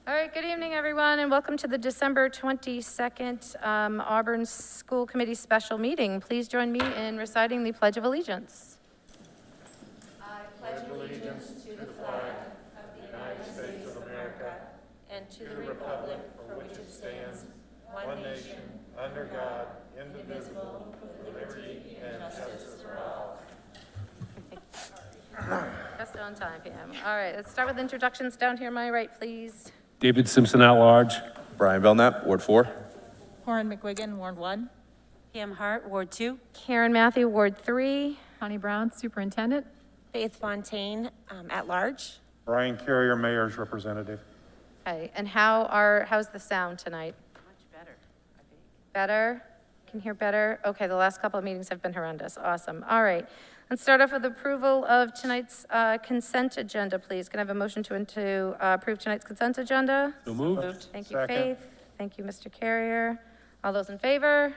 All right, good evening, everyone, and welcome to the December 22nd Auburn School Committee Special Meeting. Please join me in reciting the Pledge of Allegiance. I pledge allegiance to the flag of the United States of America and to the republic for which it stands, one nation, under God, indivisible, with liberty and justice for all. Just on time, PM. All right, let's start with introductions down here on my right, please. David Simpson at large. Brian Belknap, Ward 4. Corin McGuigan, Ward 1. Pam Hart, Ward 2. Karen Matthew, Ward 3. Connie Brown, Superintendent. Faith Fontaine, at large. Brian Carrier, Mayor's Representative. Okay, and how's the sound tonight? Much better, I think. Better? Can hear better? Okay, the last couple of meetings have been horrendous. Awesome. All right. Let's start off with approval of tonight's consent agenda, please. Can I have a motion to approve tonight's consent agenda? So moved. Thank you, Second. Faith. Thank you, Mr. Carrier. All those in favor?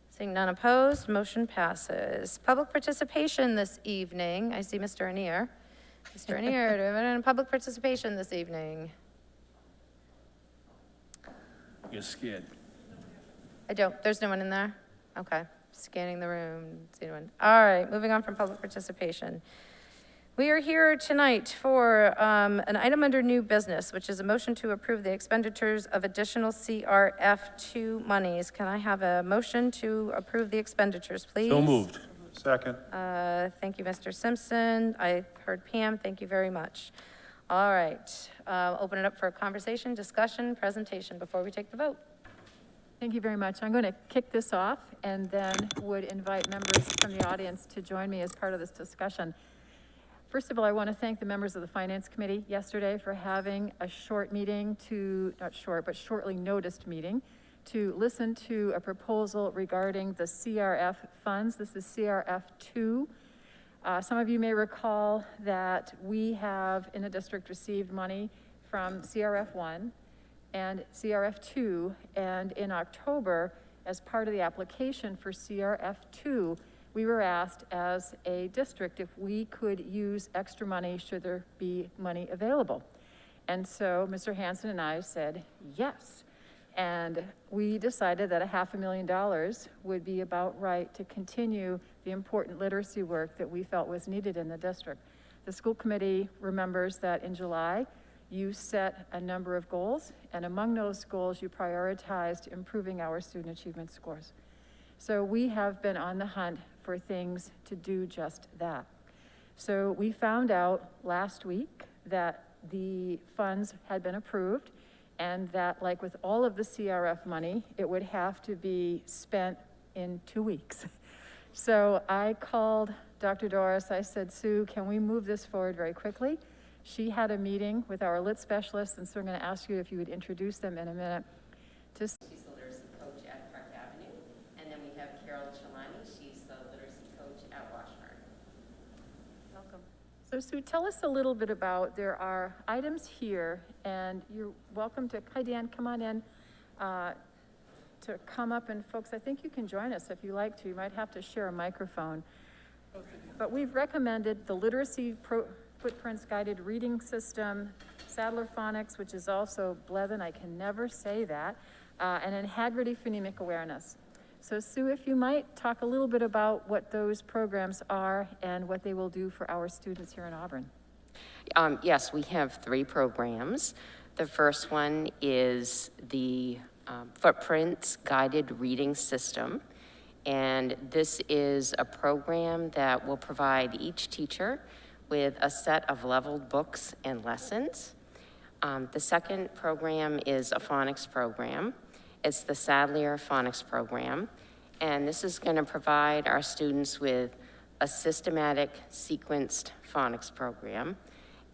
Seeing none opposed, motion passes. Public participation this evening. I see Mr. Anier. Mr. Anier, do we have any public participation this evening? You're scared. I don't, there's no one in there? Okay, scanning the room, see no one. All right, moving on from public participation. We are here tonight for an item under new business, which is a motion to approve the expenditures of additional CRF2 monies. Can I have a motion to approve the expenditures, please? So moved. Second. Thank you, Mr. Simpson. I heard Pam, thank you very much. All right, open it up for a conversation, discussion, presentation before we take the vote. Thank you very much. I'm going to kick this off and then would invite members from the audience to join me as part of this discussion. First of all, I want to thank the members of the Finance Committee yesterday for having a short meeting not short, but shortly noticed meeting to listen to a proposal regarding the CRF funds. This is CRF2. Some of you may recall that we have in the district received money from CRF1 and CRF2, and in October, as part of the application for CRF2, we were asked as a district if we could use extra money should there be money available. And so Mr. Hansen and I said yes. And we decided that $500,000 would be about right to continue the important literacy work that we felt was needed in the district. The school committee remembers that in July, you set a number of goals, and among those goals, you prioritized improving our student achievement scores. So we have been on the hunt for things to do just that. So we found out last week that the funds had been approved, and that, like with all of the CRF money, it would have to be spent in 2 weeks. So I called Dr. Doris. I said, Sue, can we move this forward very quickly? She had a meeting with our lit specialists, and so I'm going to ask you if you would introduce them in a minute. She's the literacy coach at Park Avenue, and then we have Carol Chelani. She's the literacy coach at Washburn. Welcome. So Sue, tell us a little bit about, there are items here, and you're welcome to, hi Dan, come on in, to come up, and folks, I think you can join us if you like to. You might have to share a microphone. But we've recommended the literacy footprints guided reading system, Sadler Phonics, which is also Blevin, I can never say that, and then Haggerty phonemic awareness. So Sue, if you might talk a little bit about what those programs are and what they will do for our students here in Auburn. Yes, we have 3 programs. The first one is the Footprints Guided Reading System. And this is a program that will provide each teacher with a set of leveled books and lessons. The second program is a phonics program. It's the Sadler Phonics program. And this is going to provide our students with a systematic sequenced phonics program.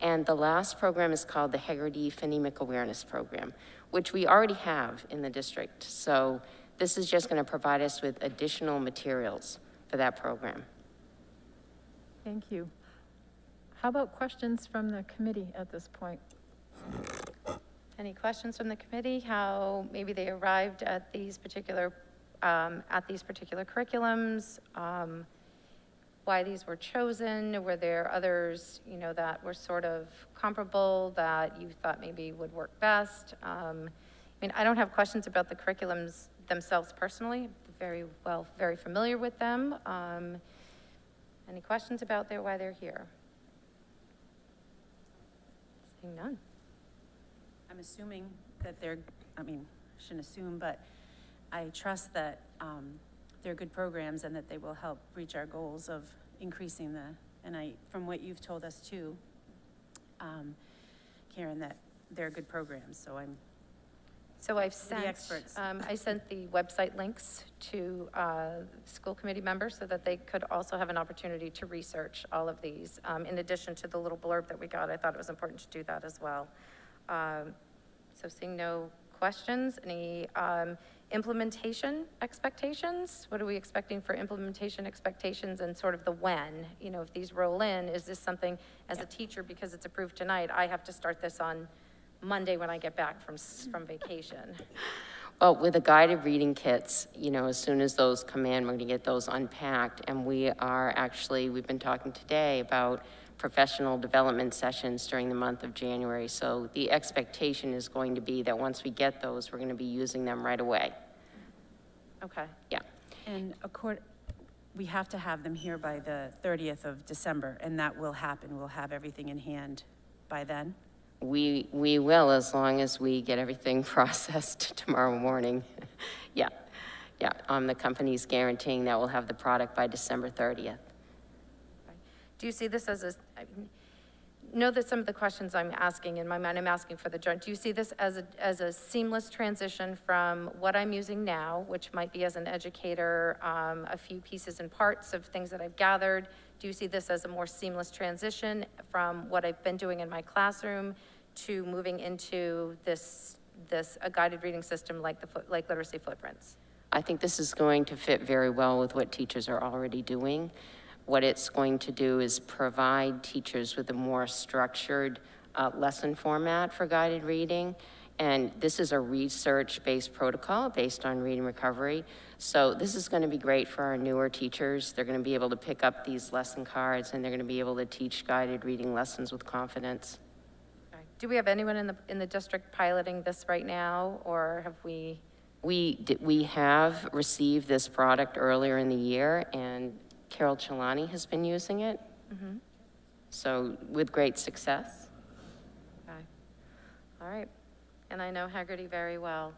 And the last program is called the Haggerty Phonemic Awareness Program, which we already have in the district. So this is just going to provide us with additional materials for that program. Thank you. How about questions from the committee at this point? Any questions from the committee? How maybe they arrived at these particular curriculums? why these were chosen? Were there others, you know, that were sort of comparable that you thought maybe would work best? I mean, I don't have questions about the curriculums themselves personally, very familiar with them. Any questions about why they're here? Seeing none. I'm assuming that shouldn't assume, but I trust that they're good programs and that they will help reach our goals of increasing from what you've told us too, Karen, that they're good programs, so So I've sent, experts. I sent the website links to school committee members so that they could also have an opportunity to research all of these. In addition to the little blurb that we got, I thought it was important to do that as well. So seeing no questions, any implementation expectations? What are we expecting for implementation expectations and sort of the when? You know, if these roll in, is this something, as a teacher, because it's approved tonight, I have to start this on Monday when I get back from vacation? Well, with the guided reading kits, you know, as soon as those come in, we're going to get those unpacked. And we've been talking today about professional development sessions during the month of January. So the expectation is going to be that once we get those, we're going to be using them right away. Okay. Yeah. And we have to have them here by the 30th of December, and that will happen. We'll have everything in hand by then. We will, as long as we get everything processed tomorrow morning. Yeah. The company's guaranteeing that we'll have the product by December 30th. Do you see this as know that some of the questions I'm asking in my mind, I'm asking for the joint. Do you see this as a seamless transition from what I'm using now, which might be as an educator, a few pieces and parts of things that I've gathered? Do you see this as a more seamless transition from what I've been doing in my classroom to moving into a guided reading system like Literacy Footprints? I think this is going to fit very well with what teachers are already doing. What it's going to do is provide teachers with a more structured lesson format for guided reading. And this is a research-based protocol based on reading recovery. So this is going to be great for our newer teachers. They're going to be able to pick up these lesson cards and they're going to be able to teach guided reading lessons with confidence. Okay. Do we have anyone in the district piloting this right now, or have we? We have received this product earlier in the year, and Carol Chelani has been using it. Mm-hmm. So with great success. Okay. All right. And I know Haggerty very well.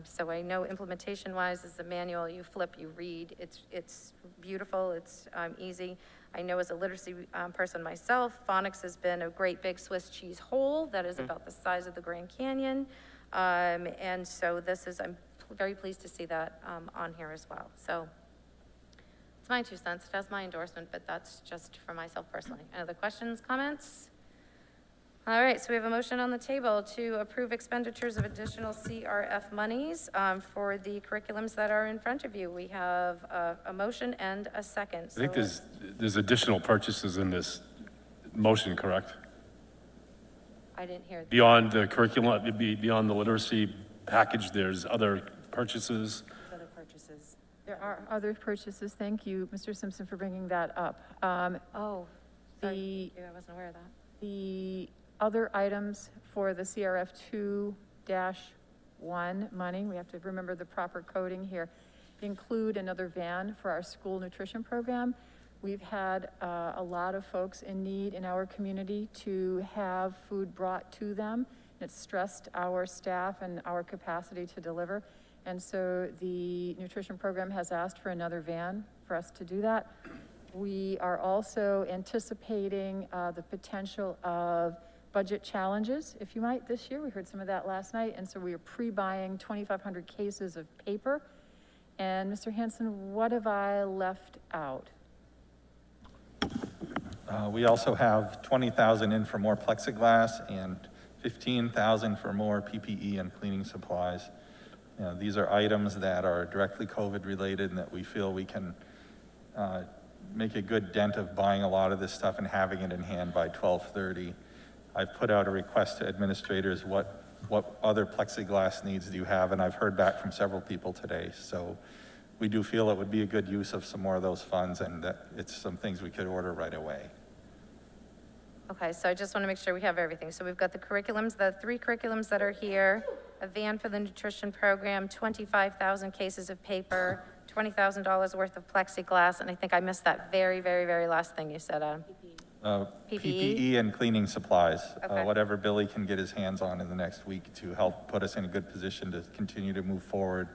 So I know implementation-wise is the manual. You flip, you read. It's beautiful. It's easy. I know as a literacy person myself, phonics has been a great big Swiss cheese hole that is about the size of the Grand Canyon. And so I'm very pleased to see that on here as well. So it's my 2 cents. It has my endorsement, but that's just for myself personally. Any other questions, comments? All right, so we have a motion on the table to approve expenditures of additional CRF monies for the curriculums that are in front of you. We have a motion and a second. I think there's additional purchases in this motion, correct? I didn't hear. Beyond the curriculum, beyond the literacy package, there's other purchases. Other purchases. There are other purchases. Thank you, Mr. Simpson, for bringing that up. Oh, sorry, I wasn't aware of that. The other items for the CRF 2-1 money, we have to remember the proper coding here, include another van for our school nutrition program. We've had a lot of folks in need in our community to have food brought to them. It's stressed our staff and our capacity to deliver. And so the nutrition program has asked for another van for us to do that. We are also anticipating the potential of budget challenges, if you might, this year. We heard some of that last night. And so we are pre-buying 2,500 cases of paper. And Mr. Hanson, what have I left out? We also have 20,000 in for more plexiglass and 15,000 for more PPE and cleaning supplies. You know, these are items that are directly COVID related and that we feel we can make a good dent of buying a lot of this stuff and having it in hand by 12:30. I've put out a request to administrators, what other plexiglass needs do you have? And I've heard back from several people today. So we do feel it would be a good use of some more of those funds, and that it's some things we could order right away. Okay, so I just want to make sure we have everything. So we've got the curriculums, the 3 curriculums that are here, a van for the nutrition program, 25,000 cases of paper, $20,000 worth of plexiglass, and I think I missed that very, very, very last thing you said, Adam. PPE and cleaning supplies, Okay. whatever Billy can get his hands on in the next week to help put us in a good position to continue to move forward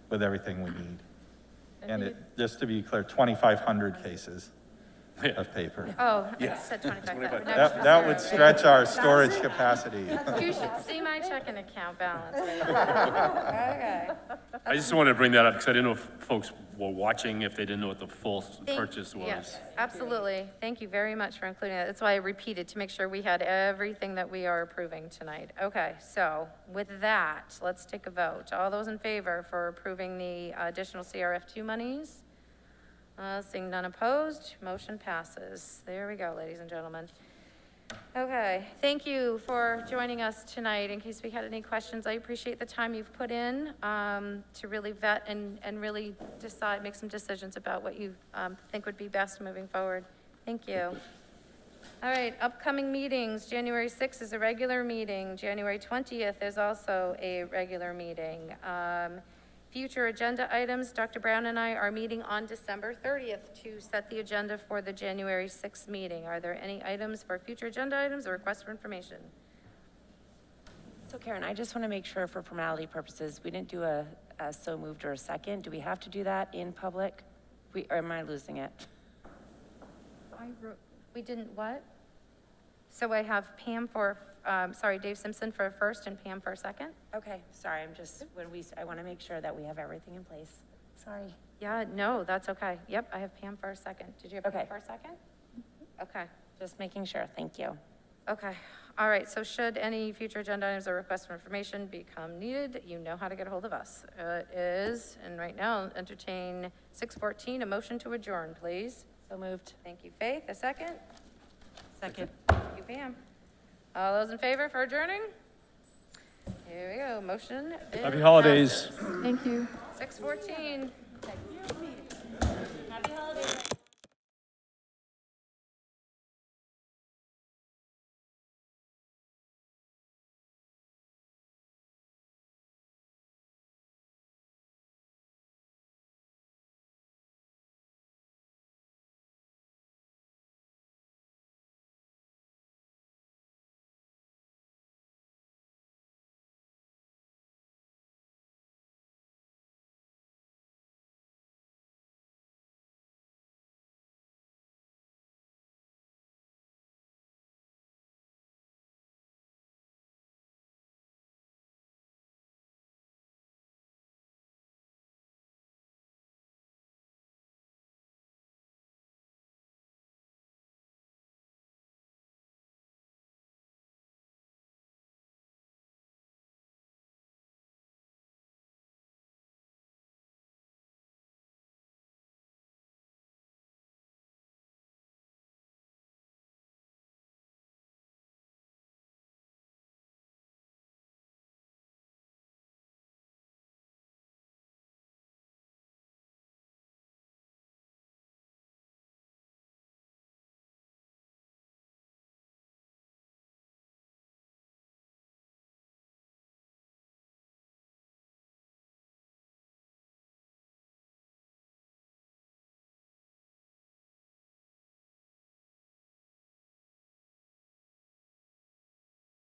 with everything we need. And it, just to be clear, 2,500 cases of paper. Oh, I said 25,000. That would stretch our storage capacity. You should see my checking account balance. Okay. I just wanted to bring that up because I didn't know if folks were watching, if they didn't know what the full purchase was. Yes, absolutely. Thank you very much for including that. That's why I repeated, to make sure we had everything that we are approving tonight. Okay, so with that, let's take a vote. All those in favor for approving the additional CRF2 monies? Seeing none opposed, motion passes. There we go, ladies and gentlemen. Okay, thank you for joining us tonight. In case we had any questions, I appreciate the time you've put in to really vet and really decide, make some decisions about what you think would be best moving forward. Thank you. All right, upcoming meetings. January 6th is a regular meeting. January 20th is also a regular meeting. Future agenda items, Dr. Brown and I are meeting on December 30th to set the agenda for the January 6th meeting. Are there any items for future agenda items or requests for information? So Karen, I just want to make sure for formality purposes, we didn't do a so moved or a second. Do we have to do that in public? Or am I losing it? We didn't what? So I have Pam for, Dave Simpson for a first and Pam for a second? Okay, sorry, I'm just, I want to make sure that we have everything in place. Sorry. Yeah, no, that's okay. Yep, I have Pam for a second. Did you have Pam Okay. for a second? Okay, Just making sure, thank you. okay. All right, so should any future agenda items or requests for information become needed, you know how to get a hold of us. It is, and right now, entertain 6:14, a motion to adjourn, please. So moved. Thank you, Faith. A second? Second. Thank you, Pam. All those in favor for adjourning? Here we go, motion. Happy holidays. Thank you. 6:14.